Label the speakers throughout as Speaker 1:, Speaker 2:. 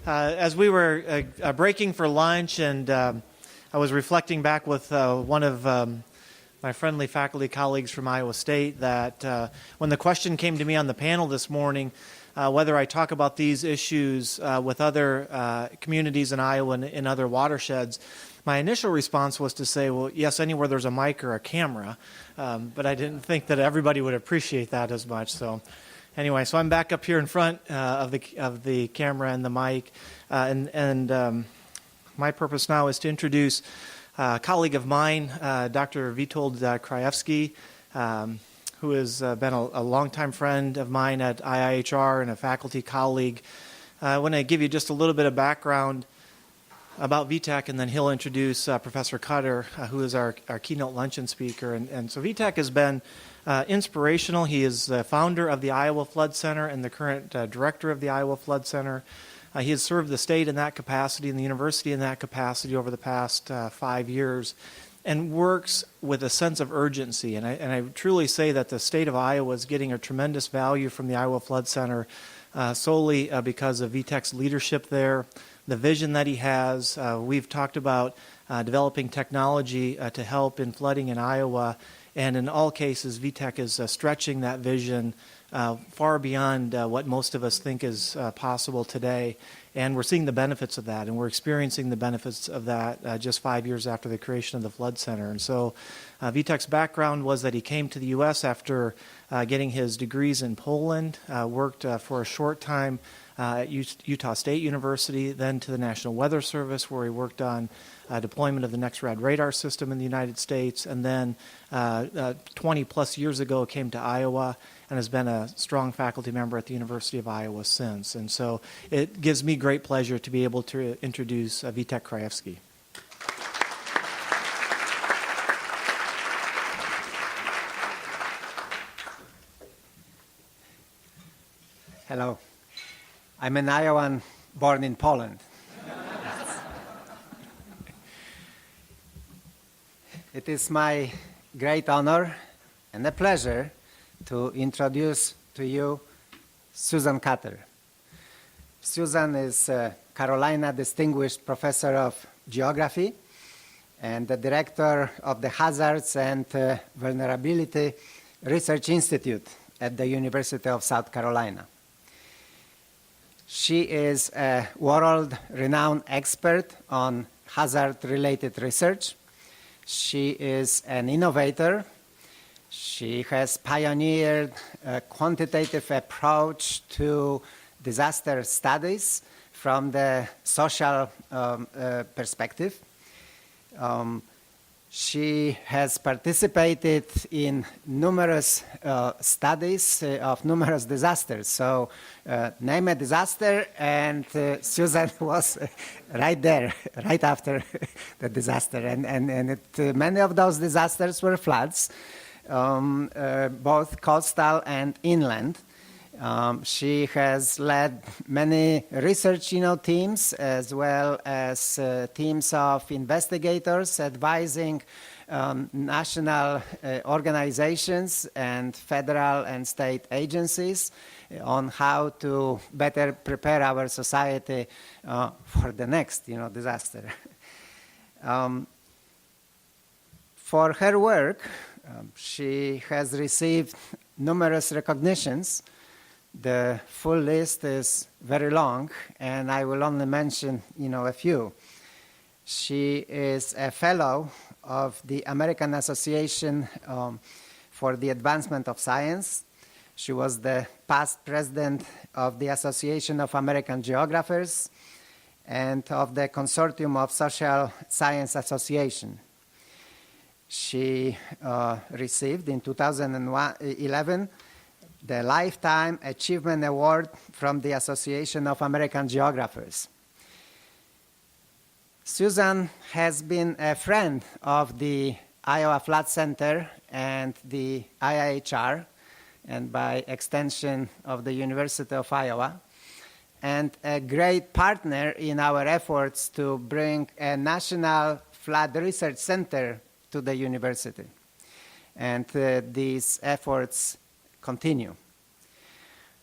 Speaker 1: As we were breaking for lunch, and I was reflecting back with one of my friendly faculty colleagues from Iowa State that when the question came to me on the panel this morning, whether I talk about these issues with other communities in Iowa and in other watersheds, my initial response was to say, well, yes, anywhere there's a mic or a camera, but I didn't think that everybody would appreciate that as much. So anyway, so I'm back up here in front of the camera and the mic, and my purpose now is to introduce a colleague of mine, Dr. Witold Krajewski, who has been a longtime friend of mine at IIHR and a faculty colleague. I want to give you just a little bit of background about VTech, and then he'll introduce Professor Cutter, who is our keynote luncheon speaker. And so VTech has been inspirational. He is the founder of the Iowa Flood Center and the current director of the Iowa Flood Center. He has served the state in that capacity and the university in that capacity over the past 5 years, and works with a sense of urgency. And I truly say that the state of Iowa is getting a tremendous value from the Iowa Flood Center solely because of VTech's leadership there, the vision that he has. We've talked about developing technology to help in flooding in Iowa, and in all cases, VTech is stretching that vision far beyond what most of us think is possible today. And we're seeing the benefits of that, and we're experiencing the benefits of that just 5 years after the creation of the Flood Center. And so VTech's background was that he came to the U.S. after getting his degrees in Poland, worked for a short time at Utah State University, then to the National Weather Service, where he worked on deployment of the Next-Rad radar system in the United States, and then 20 plus years ago came to Iowa and has been a strong faculty member at the University of Iowa since. And so it gives me great pleasure to be able to introduce Witold Krajewski.
Speaker 2: Hello. I'm an Iowan born in Poland. It is my great honor and a pleasure to introduce to you Susan Cutter. Susan is a Carolina Distinguished Professor of Geography and the Director of the Hazards and Vulnerability Research Institute at the University of South Carolina. She is a world-renowned expert on hazard-related research. She is an innovator. She has pioneered a quantitative approach to disaster studies from the social perspective. She has participated in numerous studies of numerous disasters. So name a disaster, and Susan was right there, right after the disaster. And many of those disasters were floods, both coastal and inland. She has led many research teams, as well as teams of investigators advising national organizations and federal and state agencies on how to better prepare our society for the next disaster. For her work, she has received numerous recognitions. The full list is very long, and I will only mention, a few. She is a fellow of the American Association for the Advancement of Science. She was the past president of the Association of American Geographers and of the Consortium of Social Science Association. She received in 2011 the Lifetime Achievement Award from the Association of American Geographers. Susan has been a friend of the Iowa Flood Center and the IIHR, and by extension of the University of Iowa, and a great partner in our efforts to bring a national flood research center to the university. And these efforts continue.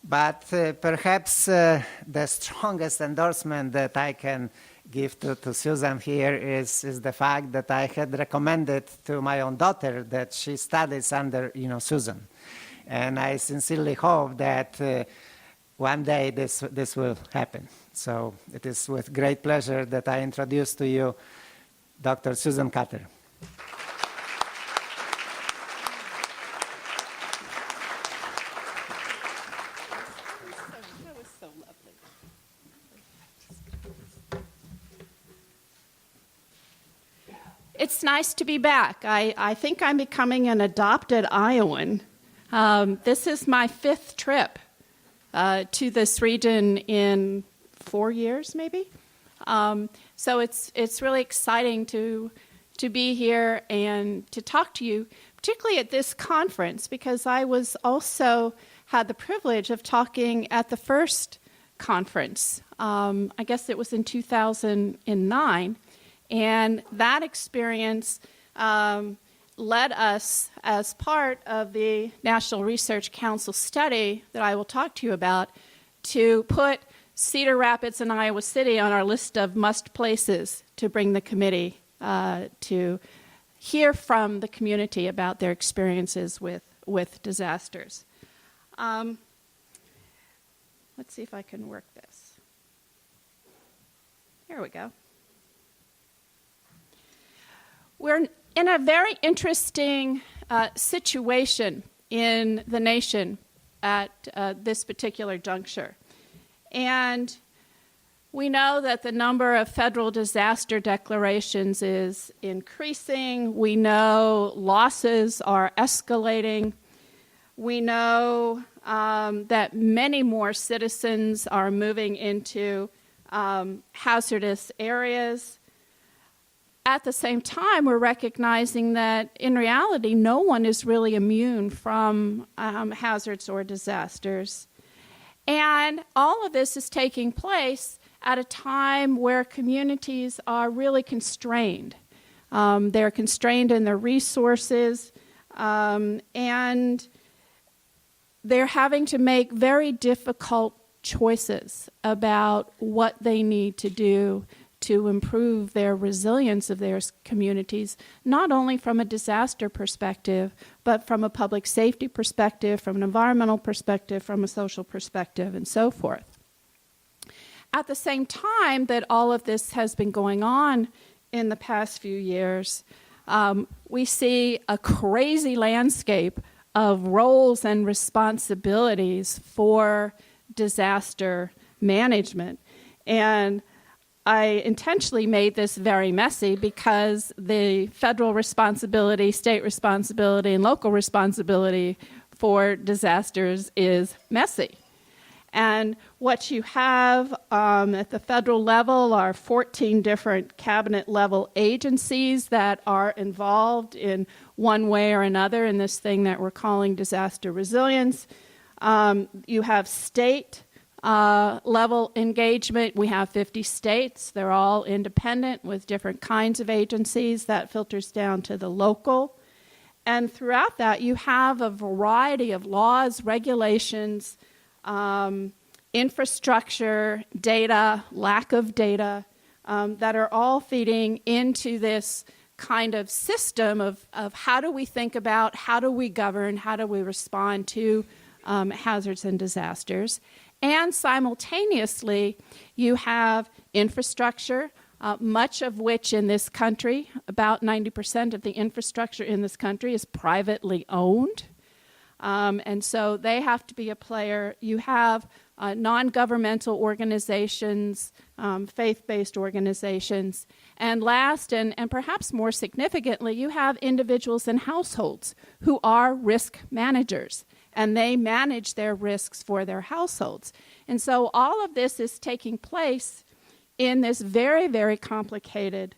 Speaker 2: But perhaps the strongest endorsement that I can give to Susan here is the fact that I had recommended to my own daughter that she studies under Susan. And I sincerely hope that one day this will happen. So it is with great pleasure that I introduce to you Dr. Susan Cutter.
Speaker 3: It's nice to be back. I think I'm becoming an adopted Iowan. This is my 5th trip to this region in 4 years, maybe. So it's really exciting to be here and to talk to you, particularly at this conference, because I was also had the privilege of talking at the first conference. I guess it was in 2009. And that experience led us, as part of the National Research Council study that I will talk to you about, to put Cedar Rapids and Iowa City on our list of must places to bring the committee to hear from the community about their experiences with disasters. Let's see if I can work this. Here we go. We're in a very interesting situation in the nation at this particular juncture. And we know that the number of federal disaster declarations is increasing. We know losses are escalating. We know that many more citizens are moving into hazardous areas. At the same time, we're recognizing that in reality, no one is really immune from hazards or disasters. And all of this is taking place at a time where communities are really constrained. They're constrained in their resources, and they're having to make very difficult choices about what they need to do to improve their resilience of their communities, not only from a disaster perspective, but from a public safety perspective, from an environmental perspective, from a social perspective, and so forth. At the same time that all of this has been going on in the past few years, we see a crazy landscape of roles and responsibilities for disaster management. And I intentionally made this very messy because the federal responsibility, state responsibility, and local responsibility for disasters is messy. And what you have at the federal level are 14 different cabinet-level agencies that are involved in one way or another in this thing that we're calling disaster resilience. You have state level engagement. We have 50 states. They're all independent with different kinds of agencies. That filters down to the local. And throughout that, you have a variety of laws, regulations, infrastructure, data, lack of data, that are all feeding into this kind of system of how do we think about, how do we govern, how do we respond to hazards and disasters. And simultaneously, you have infrastructure, much of which in this country, about 90% of the infrastructure in this country is privately owned. And so they have to be a player. You have non-governmental organizations, faith-based organizations. And last, and perhaps more significantly, you have individuals and households who are risk managers. And they manage their risks for their households. And so all of this is taking place in this very, very complicated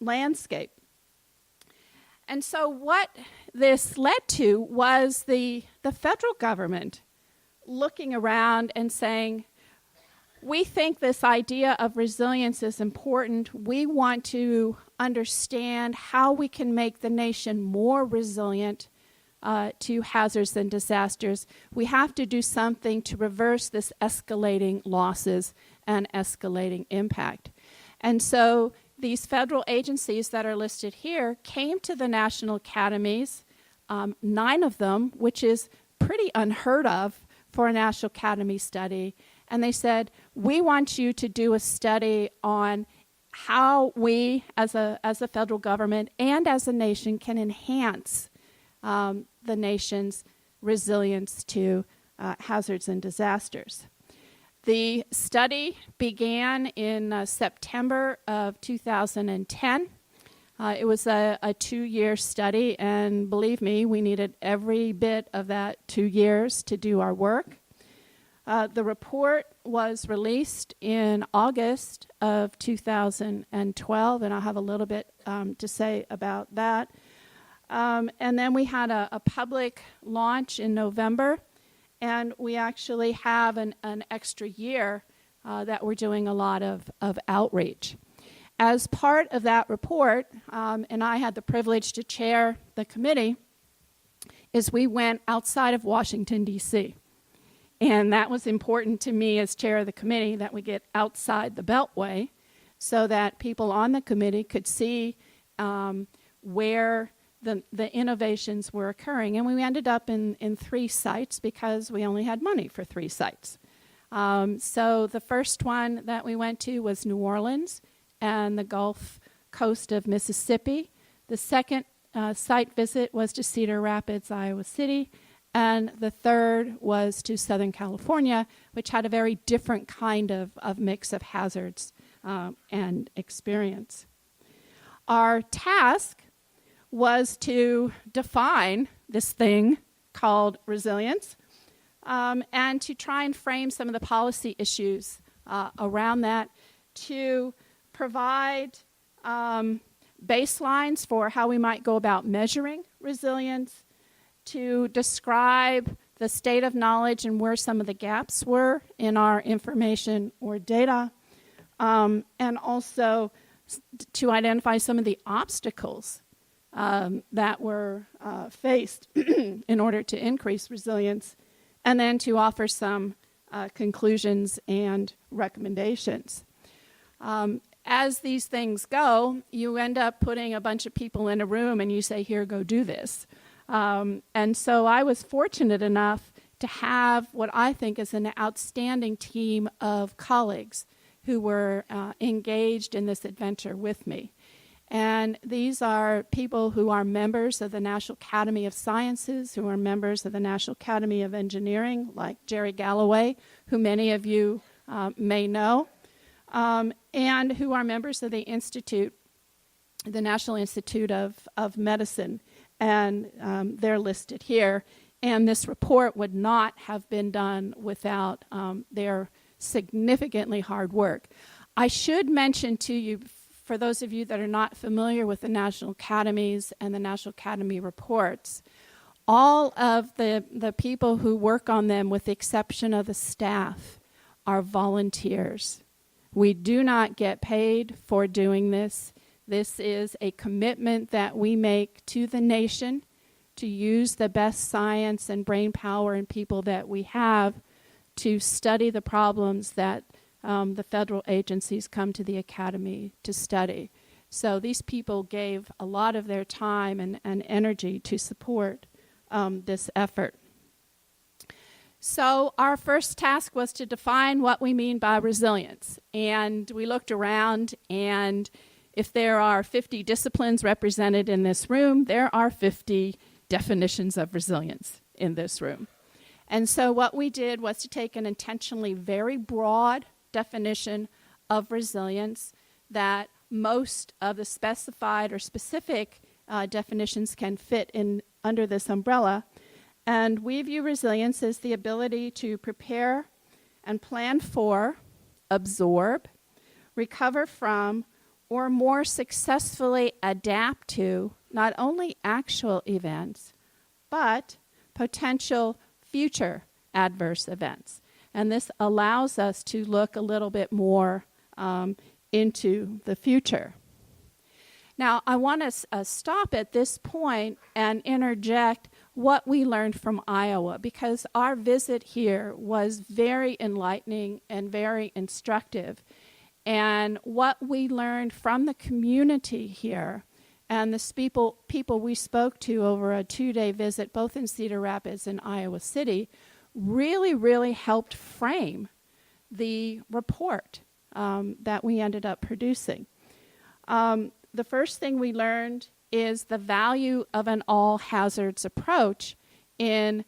Speaker 3: landscape. And so what this led to was the federal government looking around and saying, we think this idea of resilience is important. We want to understand how we can make the nation more resilient to hazards and disasters. We have to do something to reverse this escalating losses and escalating impact. And so these federal agencies that are listed here came to the national academies, 9 of them, which is pretty unheard of for a national academy study, and they said, we want you to do a study on how we as a federal government and as a nation can enhance the nation's resilience to hazards and disasters. The study began in September of 2010. It was a 2-year study, and believe me, we needed every bit of that 2 years to do our work. The report was released in August of 2012, and I'll have a little bit to say about that. And then we had a public launch in November, and we actually have an extra year that we're doing a lot of outreach. As part of that report, and I had the privilege to chair the committee, is we went outside of Washington, D.C., and that was important to me as chair of the committee, that we get outside the Beltway so that people on the committee could see where the innovations were occurring. And we ended up in 3 sites because we only had money for 3 sites. So the first one that we went to was New Orleans and the Gulf Coast of Mississippi. The second site visit was to Cedar Rapids, Iowa City. And the third was to Southern California, which had a very different kind of mix of hazards and experience. Our task was to define this thing called resilience and to try and frame some of the policy issues around that, to provide baselines for how we might go about measuring resilience, to describe the state of knowledge and where some of the gaps were in our information or data, and also to identify some of the obstacles that were faced in order to increase resilience, and then to offer some conclusions and recommendations. As these things go, you end up putting a bunch of people in a room and you say, here, go do this. And so I was fortunate enough to have what I think is an outstanding team of colleagues who were engaged in this adventure with me. And these are people who are members of the National Academy of Sciences, who are members of the National Academy of Engineering, like Jerry Galloway, who many of you may know, and who are members of the Institute, the National Institute of Medicine. And they're listed here. And this report would not have been done without their significantly hard work. I should mention to you, for those of you that are not familiar with the National Academies and the National Academy reports, all of the people who work on them, with the exception of the staff, are volunteers. We do not get paid for doing this. This is a commitment that we make to the nation to use the best science and brain power and people that we have to study the problems that the federal agencies come to the Academy to study. So these people gave a lot of their time and energy to support this effort. So our first task was to define what we mean by resilience. And we looked around, and if there are 50 disciplines represented in this room, there are 50 definitions of resilience in this room. And so what we did was to take an intentionally very broad definition of resilience that most of the specified or specific definitions can fit in under this umbrella. And we view resilience as the ability to prepare and plan for, absorb, recover from, or more successfully adapt to not only actual events, but potential future adverse events. And this allows us to look a little bit more into the future. Now, I want to stop at this point and interject what we learned from Iowa, because our visit here was very enlightening and very instructive. And what we learned from the community here and the people we spoke to over a 2-day visit, both in Cedar Rapids and Iowa City, really helped frame the report that we ended up producing. The first thing we learned is the value of an all-hazards approach in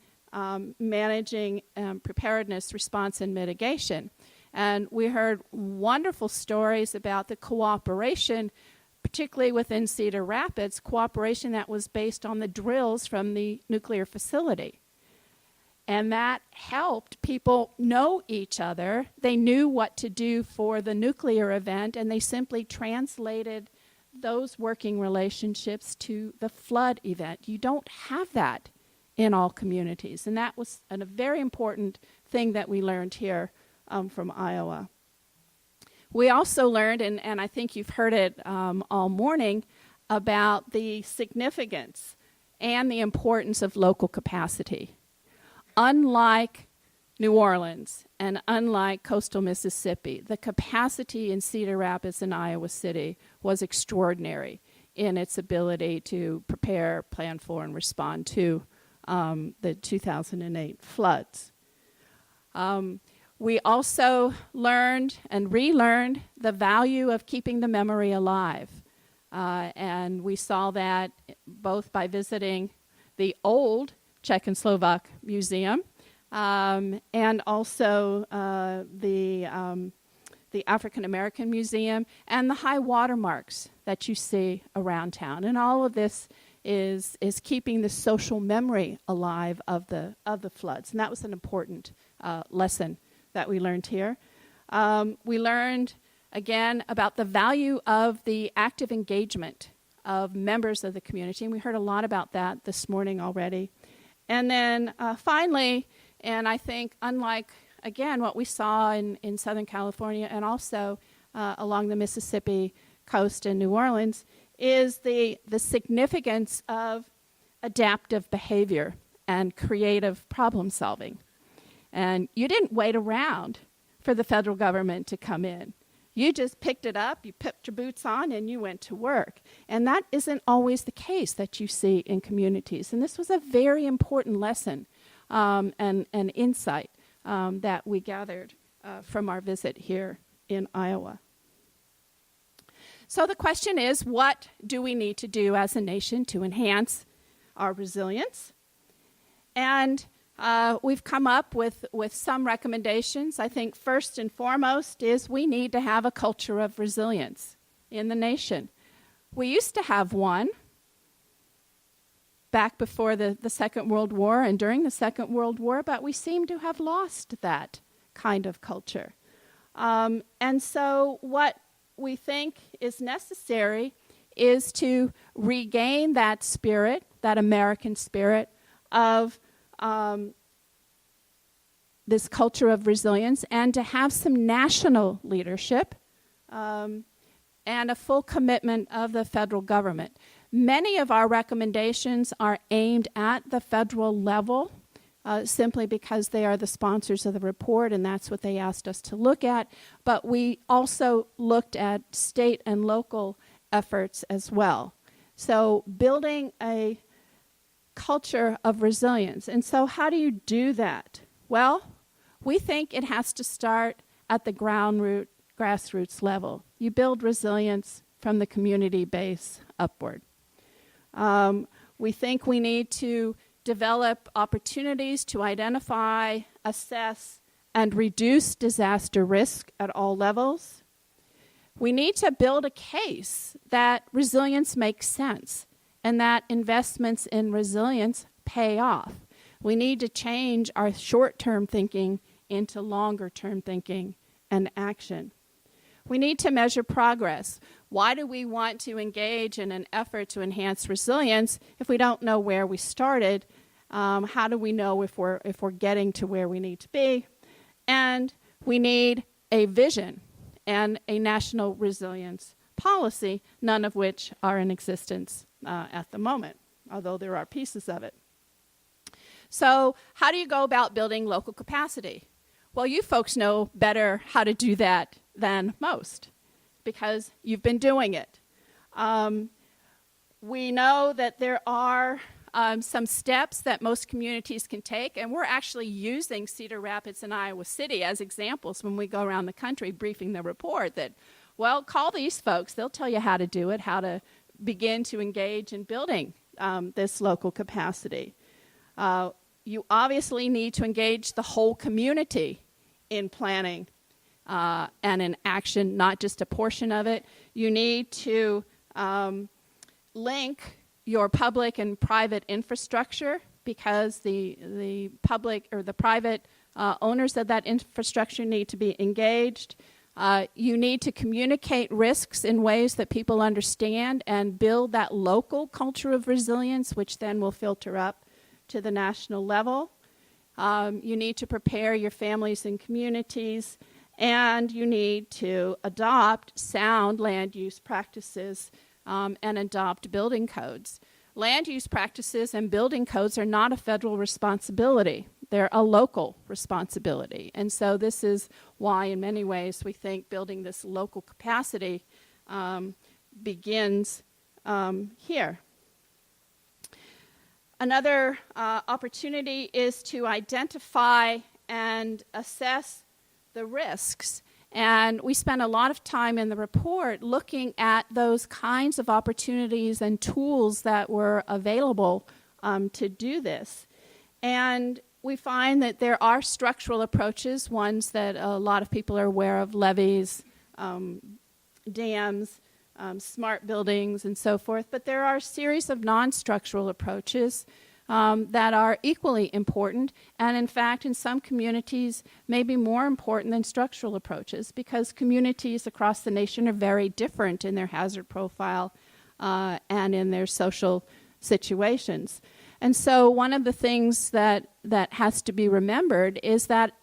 Speaker 3: managing preparedness, response, and mitigation. And we heard wonderful stories about the cooperation, particularly within Cedar Rapids, cooperation that was based on the drills from the nuclear facility. And that helped people know each other. They knew what to do for the nuclear event, and they simply translated those working relationships to the flood event. You don't have that in all communities. And that was a very important thing that we learned here from Iowa. We also learned, and I think you've heard it all morning, about the significance and the importance of local capacity. Unlike New Orleans and unlike coastal Mississippi, the capacity in Cedar Rapids and Iowa City was extraordinary in its ability to prepare, plan for, and respond to the 2008 floods. We also learned and relearned the value of keeping the memory alive. And we saw that both by visiting the old Czech and Slovak Museum and also the African American Museum and the high watermarks that you see around town. And all of this is keeping the social memory alive of the floods. And that was an important lesson that we learned here. We learned, again, about the value of the active engagement of members of the community, and we heard a lot about that this morning already. And then finally, and I think unlike, again, what we saw in Southern California and also along the Mississippi coast in New Orleans, is the significance of adaptive behavior and creative problem solving. And you didn't wait around for the federal government to come in. You just picked it up, you put your boots on, and you went to work. And that isn't always the case that you see in communities. And this was a very important lesson and insight that we gathered from our visit here in Iowa. So the question is, what do we need to do as a nation to enhance our resilience? And we've come up with some recommendations. I think first and foremost is we need to have a culture of resilience in the nation. We used to have one back before the Second World War and during the Second World War, but we seem to have lost that kind of culture. And so what we think is necessary is to regain that spirit, that American spirit of this culture of resilience, and to have some national leadership and a full commitment of the federal government. Many of our recommendations are aimed at the federal level simply because they are the sponsors of the report, and that's what they asked us to look at. But we also looked at state and local efforts as well. So building a culture of resilience. And so how do you do that? Well, we think it has to start at the grassroots level. You build resilience from the community base upward. We think we need to develop opportunities to identify, assess, and reduce disaster risk at all levels. We need to build a case that resilience makes sense and that investments in resilience pay off. We need to change our short-term thinking into longer-term thinking and action. We need to measure progress. Why do we want to engage in an effort to enhance resilience if we don't know where we started? How do we know if we're getting to where we need to be? And we need a vision and a national resilience policy, none of which are in existence at the moment, although there are pieces of it. So how do you go about building local capacity? Well, you folks know better how to do that than most because you've been doing it. We know that there are some steps that most communities can take, and we're actually using Cedar Rapids and Iowa City as examples when we go around the country briefing the report that, well, call these folks. They'll tell you how to do it, how to begin to engage in building this local capacity. You obviously need to engage the whole community in planning and in action, not just a portion of it. You need to link your public and private infrastructure because the public or the private owners of that infrastructure need to be engaged. You need to communicate risks in ways that people understand and build that local culture of resilience, which then will filter up to the national level. You need to prepare your families and communities, and you need to adopt sound land use practices and adopt building codes. Land use practices and building codes are not a federal responsibility. They're a local responsibility. And so this is why, in many ways, we think building this local capacity begins here. Another opportunity is to identify and assess the risks. And we spent a lot of time in the report looking at those kinds of opportunities and tools that were available to do this. And we find that there are structural approaches, ones that a lot of people are aware of, levees, dams, smart buildings, and so forth. But there are a series of non-structural approaches that are equally important, and in fact, in some communities, may be more important than structural approaches because communities across the nation are very different in their hazard profile and in their social situations. And so one of the things that has to be remembered is that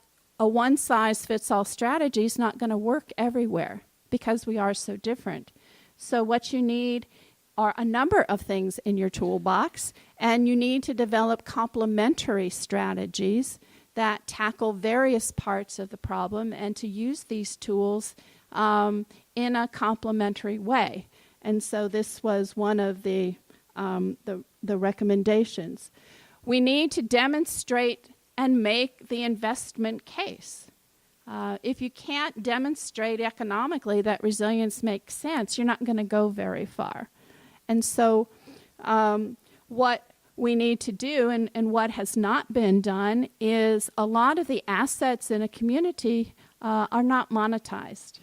Speaker 3: a one-size-fits-all strategy is not going to work everywhere because we are so different. So what you need are a number of things in your toolbox, and you need to develop complementary strategies that tackle various parts of the problem and to use these tools in a complementary way. And so this was one of the recommendations. We need to demonstrate and make the investment case. If you can't demonstrate economically that resilience makes sense, you're not going to go very far. And so what we need to do and what has not been done is a lot of the assets in a community are not monetized.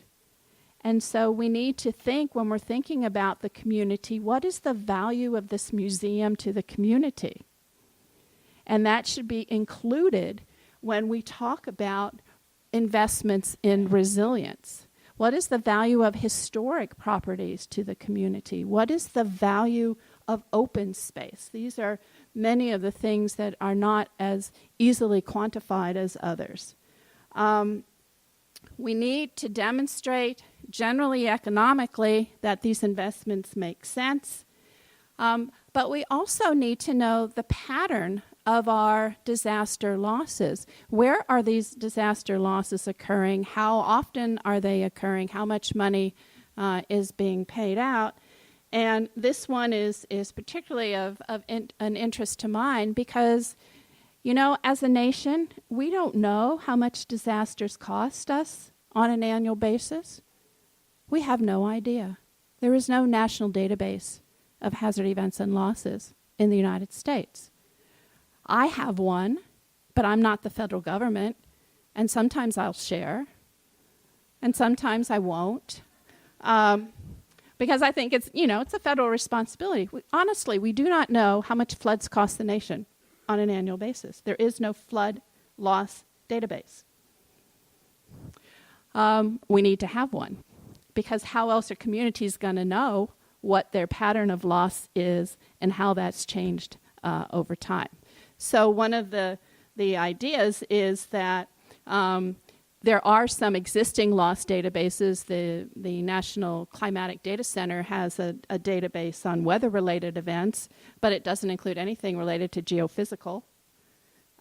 Speaker 3: And so we need to think, when we're thinking about the community, what is the value of this museum to the community? And that should be included when we talk about investments in resilience. What is the value of historic properties to the community? What is the value of open space? These are many of the things that are not as easily quantified as others. We need to demonstrate generally economically that these investments make sense, but we also need to know the pattern of our disaster losses. Where are these disaster losses occurring? How often are they occurring? How much money is being paid out? And this one is particularly of an interest to mine because, you know, as a nation, we don't know how much disasters cost us on an annual basis. We have no idea. There is no national database of hazard events and losses in the United States. I have one, but I'm not the federal government, and sometimes I'll share, and sometimes I won't, because I think it's a federal responsibility. Honestly, we do not know how much floods cost the nation on an annual basis. There is no flood loss database. We need to have one, because how else are communities going to know what their pattern of loss is and how that's changed over time? So one of the ideas is that there are some existing loss databases. The National Climatic Data Center has a database on weather-related events, but it doesn't include anything related to geophysical.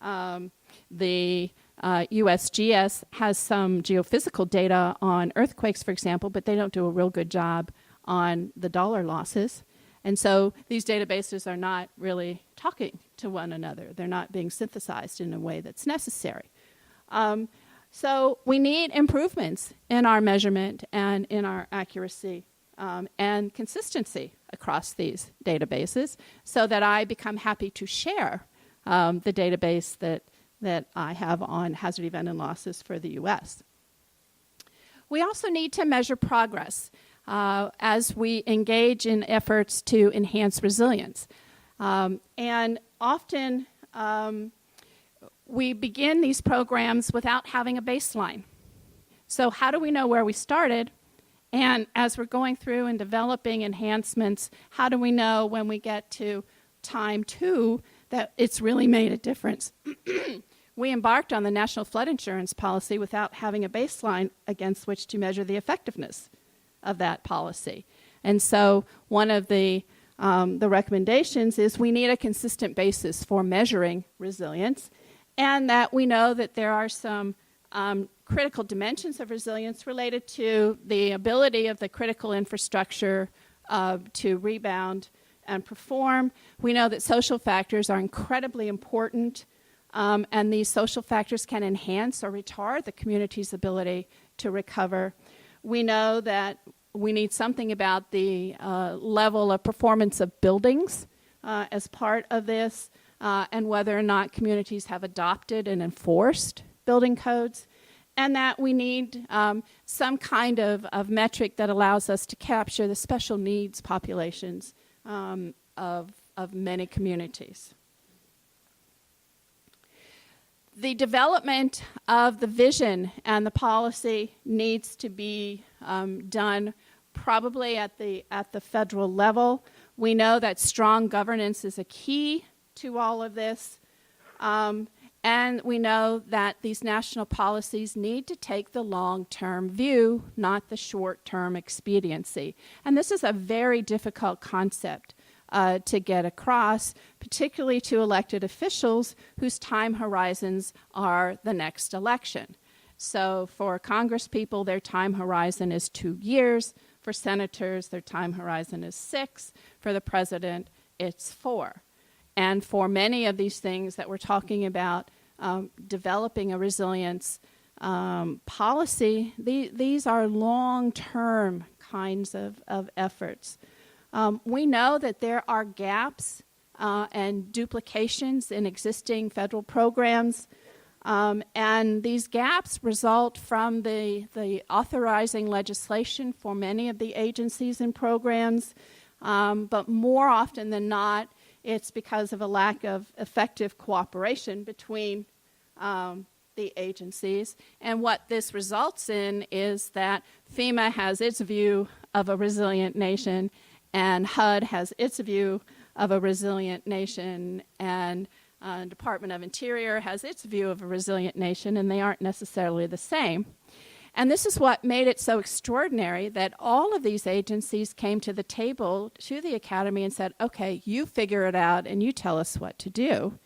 Speaker 3: The USGS has some geophysical data on earthquakes, for example, but they don't do a real good job on the dollar losses. And so these databases are not really talking to one another. They're not being synthesized in a way that's necessary. So we need improvements in our measurement and in our accuracy and consistency across these databases so that I become happy to share the database that I have on hazard event and losses for the U.S. We also need to measure progress as we engage in efforts to enhance resilience. And often we begin these programs without having a baseline. So how do we know where we started? And as we're going through and developing enhancements, how do we know when we get to time 2 that it's really made a difference? We embarked on the National Flood Insurance Policy without having a baseline against which to measure the effectiveness of that policy. And so one of the recommendations is we need a consistent basis for measuring resilience, and that we know that there are some critical dimensions of resilience related to the ability of the critical infrastructure to rebound and perform. We know that social factors are incredibly important, and these social factors can enhance or retard the community's ability to recover. We know that we need something about the level of performance of buildings as part of this, and whether or not communities have adopted and enforced building codes, and that we need some kind of metric that allows us to capture the special needs populations of many communities. The development of the vision and the policy needs to be done probably at the federal level. We know that strong governance is a key to all of this. And we know that these national policies need to take the long-term view, not the short-term expediency. And this is a very difficult concept to get across, particularly to elected officials whose time horizons are the next election. So for Congress people, their time horizon is 2 years. For senators, their time horizon is 6. For the president, it's 4. And for many of these things that we're talking about, developing a resilience policy, these are long-term kinds of efforts. We know that there are gaps and duplications in existing federal programs, and these gaps result from the authorizing legislation for many of the agencies and programs, but more often than not, it's because of a lack of effective cooperation between the agencies. And what this results in is that FEMA has its view of a resilient nation, and HUD has its view of a resilient nation, and Department of Interior has its view of a resilient nation, and they aren't necessarily the same. And this is what made it so extraordinary that all of these agencies came to the table, to the Academy, and said, okay, you figure it out and you tell us what to do,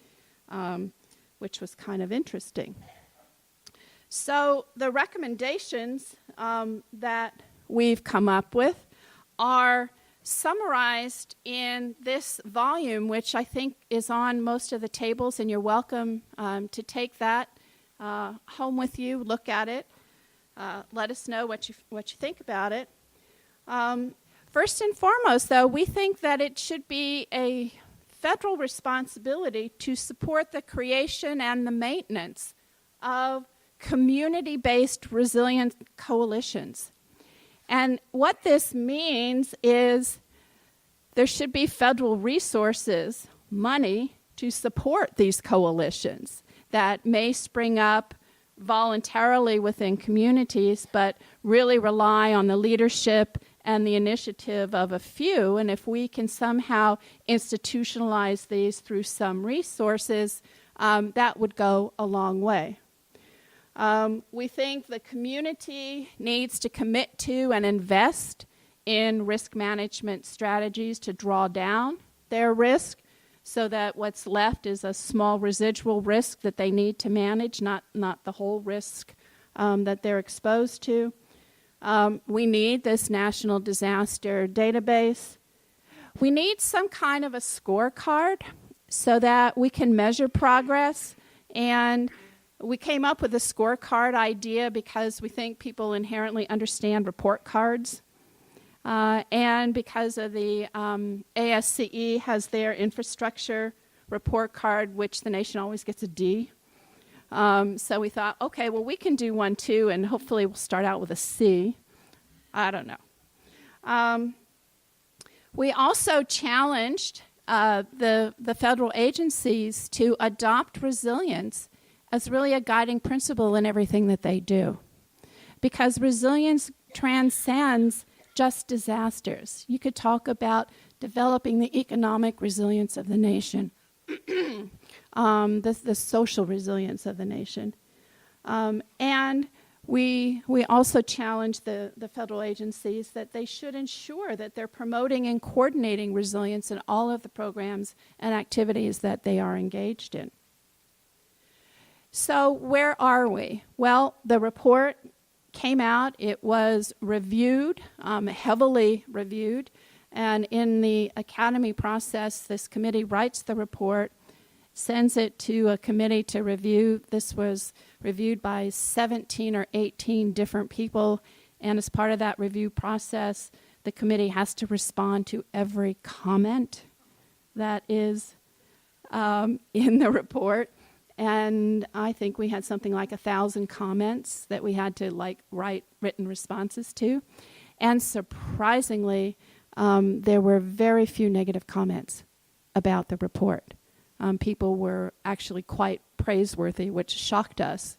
Speaker 3: which was kind of interesting. So the recommendations that we've come up with are summarized in this volume, which I think is on most of the tables, and you're welcome to take that home with you, look at it. Let us know what you think about it. First and foremost, though, we think that it should be a federal responsibility to support the creation and the maintenance of community-based resilient coalitions. And what this means is there should be federal resources, money, to support these coalitions that may spring up voluntarily within communities, but really rely on the leadership and the initiative of a few. And if we can somehow institutionalize these through some resources, that would go a long way. We think the community needs to commit to and invest in risk management strategies to draw down their risk. so that what's left is a small residual risk that they need to manage, not the whole risk that they're exposed to. We need this national disaster database. We need some kind of a scorecard so that we can measure progress. And we came up with a scorecard idea because we think people inherently understand report cards. And because of the ASCE has their infrastructure report card, which the nation always gets a D. So we thought, okay, well, we can do one too, and hopefully we'll start out with a C. I don't know. We also challenged the federal agencies to adopt resilience as really a guiding principle in everything that they do. Because resilience transcends just disasters. You could talk about developing the economic resilience of the nation, the social resilience of the nation. And we also challenge the federal agencies that they should ensure that they're promoting and coordinating resilience in all of the programs and activities that they are engaged in. So where are we? Well, the report came out. It was reviewed, heavily reviewed, and in the academy process, this committee writes the report, sends it to a committee to review. This was reviewed by 17 or 18 different people, and as part of that review process, the committee has to respond to every comment that is in the report. And I think we had something like 1,000 comments that we had to write written responses to. And surprisingly, there were very few negative comments about the report. People were actually quite praiseworthy, which shocked us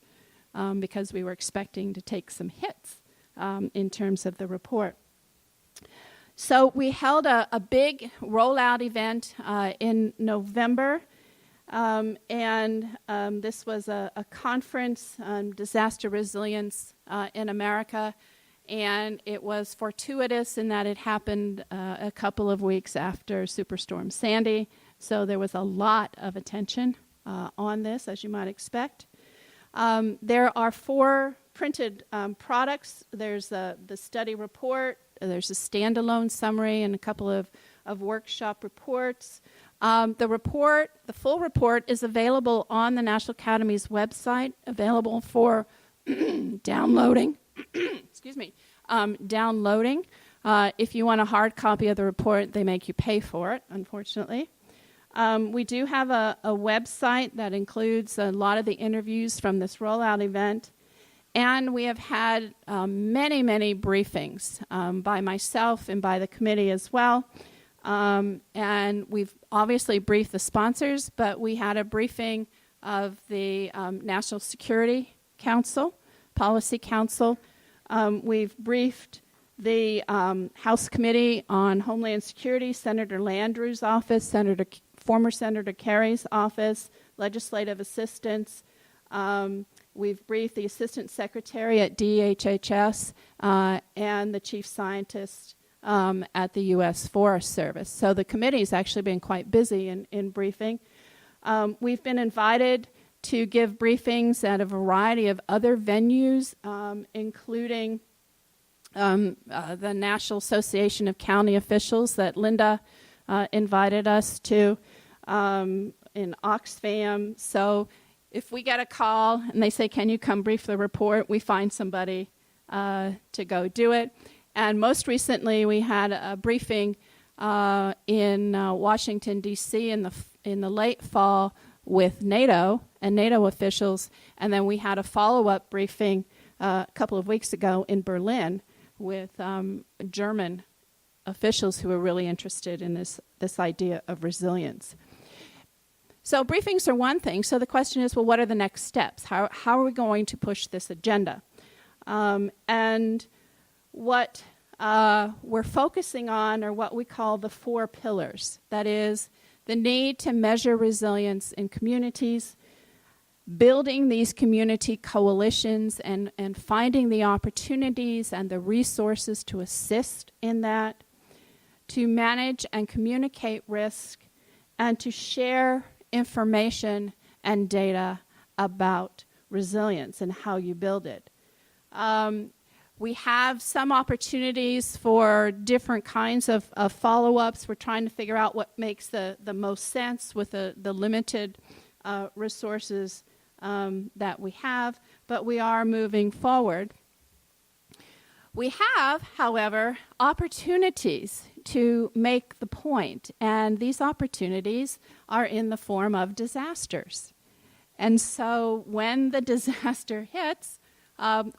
Speaker 3: because we were expecting to take some hits in terms of the report. So we held a big rollout event in November. This was a conference on disaster resilience in America, and it was fortuitous in that it happened a couple of weeks after Superstorm Sandy, so there was a lot of attention on this, as you might expect. There are 4 printed products. There's the study report, there's a standalone summary, and a couple of workshop reports. The full report is available on the National Academy's website, available for downloading. Excuse me. Downloading. If you want a hard copy of the report, they make you pay for it, unfortunately. We do have a website that includes a lot of the interviews from this rollout event. And we have had many, many briefings by myself and by the committee as well. And we've obviously briefed the sponsors, but we had a briefing of the National Security Council, Policy Council. We've briefed the House Committee on Homeland Security, Senator Landrieu's office, former Senator Kerry's office, legislative assistants. We've briefed the Assistant Secretary at DHHS and the Chief Scientist at the U.S. Forest Service. So the committee's actually been quite busy in briefing. We've been invited to give briefings at a variety of other venues, including the National Association of County Officials that Linda invited us to in Oxfam. So if we get a call and they say, can you come brief the report, we find somebody to go do it. And most recently, we had a briefing in Washington, D.C. in the late fall with NATO and NATO officials, and then we had a follow-up briefing a couple of weeks ago in Berlin with German officials who are really interested in this idea of resilience. So briefings are one thing. So the question is, well, what are the next steps? How are we going to push this agenda? And what we're focusing on are what we call the 4 pillars. That is, the need to measure resilience in communities, building these community coalitions and finding the opportunities and the resources to assist in that, to manage and communicate risk, and to share information and data about resilience and how you build it. We have some opportunities for different kinds of follow-ups. We're trying to figure out what makes the most sense with the limited resources that we have, but we are moving forward. We have, however, opportunities to make the point, and these opportunities are in the form of disasters. And so when the disaster hits,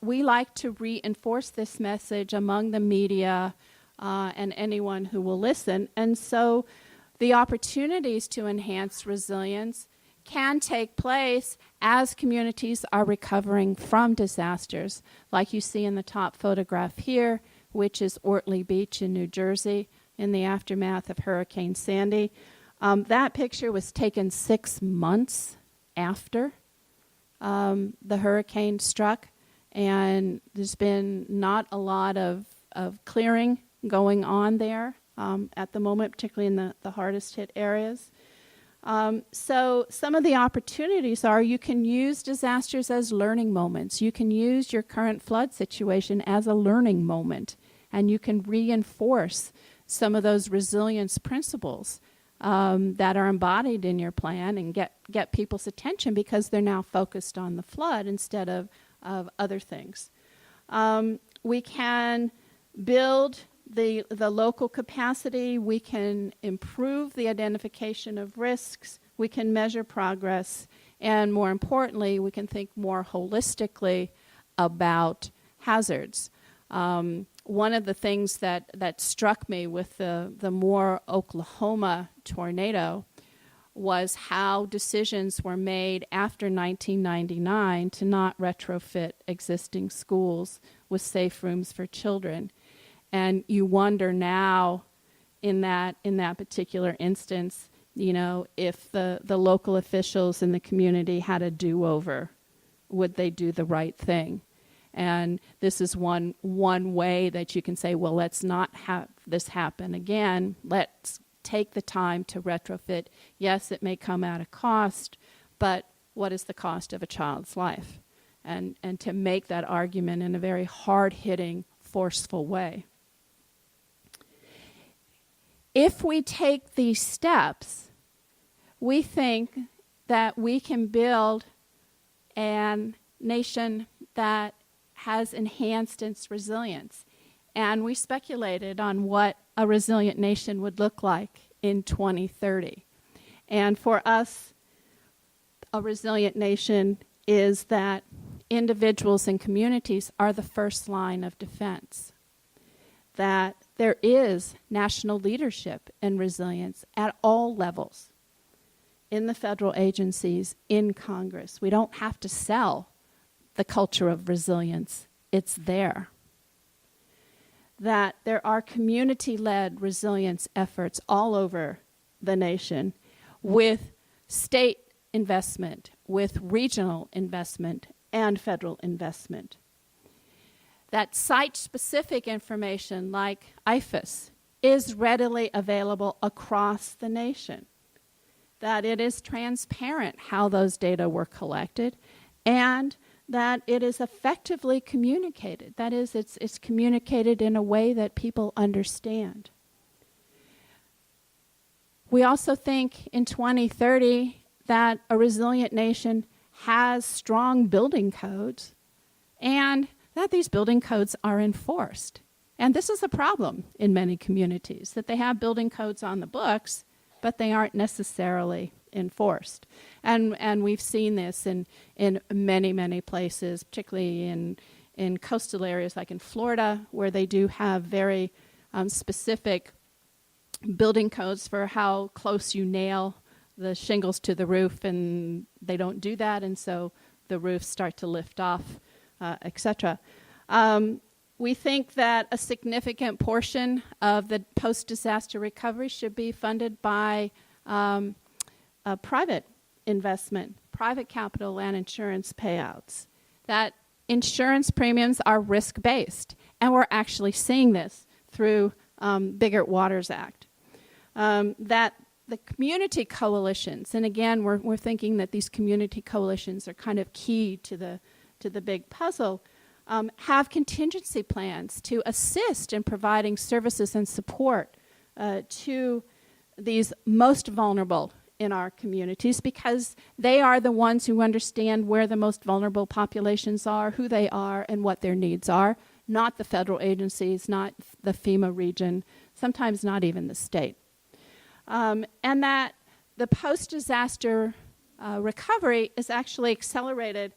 Speaker 3: we like to reinforce this message among the media and anyone who will listen. And so the opportunities to enhance resilience can take place as communities are recovering from disasters, like you see in the top photograph here, which is Ortley Beach in New Jersey in the aftermath of Hurricane Sandy. That picture was taken 6 months after the hurricane struck, and there's been not a lot of clearing going on there at the moment, particularly in the hardest hit areas. So some of the opportunities are you can use disasters as learning moments. You can use your current flood situation as a learning moment, and you can reinforce some of those resilience principles that are embodied in your plan and get people's attention because they're now focused on the flood instead of other things. We can build the local capacity. We can improve the identification of risks. We can measure progress. And more importantly, we can think more holistically about hazards. One of the things that struck me with the Moore, Oklahoma tornado was how decisions were made after 1999 to not retrofit existing schools with safe rooms for children. And you wonder now, in that particular instance, you know, if the local officials in the community had a do-over, would they do the right thing? And this is one way that you can say, well, let's not have this happen again. Let's take the time to retrofit. Yes, it may come at a cost, but what is the cost of a child's life? And to make that argument in a very hard-hitting, forceful way. If we take these steps, we think that we can build a nation that has enhanced its resilience. And we speculated on what a resilient nation would look like in 2030. And for us, a resilient nation is that individuals and communities are the first line of defense. That there is national leadership in resilience at all levels, in the federal agencies, in Congress. We don't have to sell the culture of resilience. It's there. That there are community-led resilience efforts all over the nation with state investment, with regional investment, and federal investment. That site-specific information like IFAS is readily available across the nation. That it is transparent how those data were collected, and that it is effectively communicated. That is, it's communicated in a way that people understand. We also think in 2030 that a resilient nation has strong building codes and that these building codes are enforced. And this is a problem in many communities, that they have building codes on the books, but they aren't necessarily enforced. And we've seen this in many, many places, particularly in coastal areas like in Florida, where they do have very specific building codes for how close you nail the shingles to the roof, and they don't do that, and so the roofs start to lift off, etc. We think that a significant portion of the post-disaster recovery should be funded by private investment, private capital, and insurance payouts. That insurance premiums are risk-based, and we're actually seeing this through Biggert-Waters Act. That the community coalitions, and again, we're thinking that these community coalitions are kind of key to the big puzzle, have contingency plans to assist in providing services and support to these most vulnerable in our communities, because they are the ones who understand where the most vulnerable populations are, who they are, and what their needs are, not the federal agencies, not the FEMA region, sometimes not even the state. And that the post-disaster recovery is actually accelerated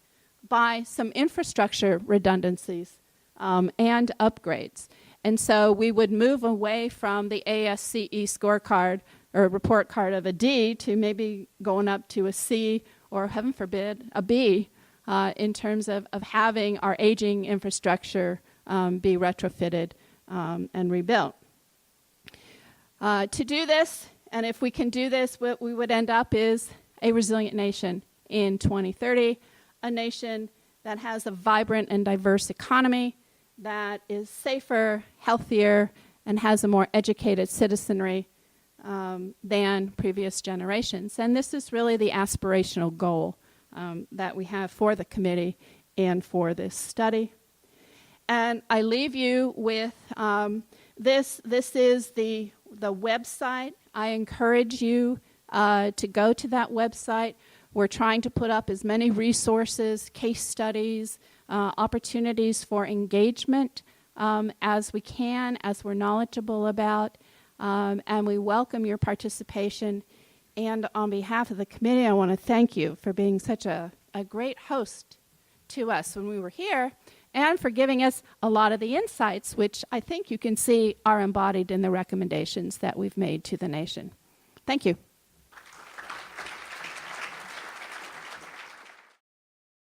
Speaker 3: by some infrastructure redundancies and upgrades. And so we would move away from the ASCE scorecard or report card of a D to maybe going up to a C or, heaven forbid, a B in terms of having our aging infrastructure be retrofitted and rebuilt. To do this, and if we can do this, what we would end up is a resilient nation in 2030, a nation that has a vibrant and diverse economy, that is safer, healthier, and has a more educated citizenry than previous generations. And this is really the aspirational goal that we have for the committee and for this study. And I leave you with this. This is the website. I encourage you to go to that website. We're trying to put up as many resources, case studies, opportunities for engagement as we can, as we're knowledgeable about, and we welcome your participation. And on behalf of the committee, I want to thank you for being such a great host to us when we were here, and for giving us a lot of the insights, which I think you can see are embodied in the recommendations that we've made to the nation. Thank you.